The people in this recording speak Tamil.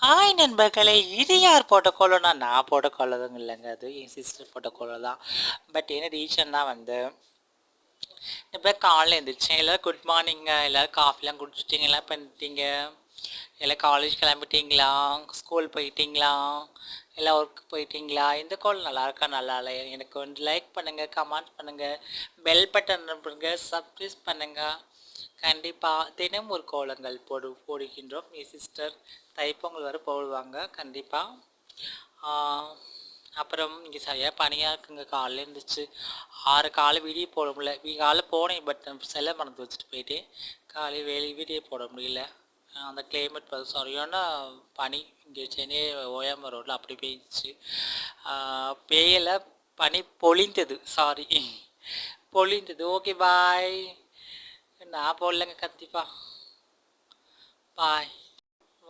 ஹாய் நண்பர்களே! இது யார் போட்ட கோலம்னா, நான் போட்ட கோலம் இல்லைங்க. அது என் சிஸ்டர் போட்ட கோலம் தான். பட் என்ன ரீசன்னா இப்போ காலைல எழுந்திரிச்சேன். எல்லோரும் குட் மார்னிங்க. எல்லோரும் காஃபிலாம் குடிச்சிட்டிங்க, எல்லாம் பண்ணிட்டீங்க. எல்லாம் காலேஜ் கிளம்பிட்டீங்களா? ஸ்கூல் போயிட்டீங்களா? எல்லாம் ஒர்க் போயிட்டீங்களா? இந்த கோலம் நல்லா இருக்கா, நல்லா இல்லை? எனக்கு வந்து லைக் பண்ணுங்கள், கமெண்ட் பண்ணுங்கள், பெல் பட்டன் பண்ணுங்கள், சப்ஸ்கிரைப் பண்ணுங்கள். கண்டிப்பாக தினம் ஒரு கோலங்கள் போடுகின்றோம். என் சிஸ்டர் தைப்பொங்கல் வரை போடுவாங்க கண்டிப்பாக. அப்புறம் இங்கே சரியாக பனியாக இருக்குங்க. காலையில் இருந்துச்சு 6 காலை வீடியோ போட முடியல. காலைல போனேன், பட் செல்ல மறந்து வச்சுட்டு போயிட்டேன். காலையில் வீடியோ போட முடியல. அந்த கிளைமேட் பார்த்து சரியான பனி. இங்கே சென்னை ஓயாம ரோட்டில் அப்படி பெய்ஞ்சிச்சு. பெய்யலை, பனி பொழிந்தது. சாரி, பொழிந்தது. Okay bye. நான் போடலைங்க கண்டிப்பாக. பாய்.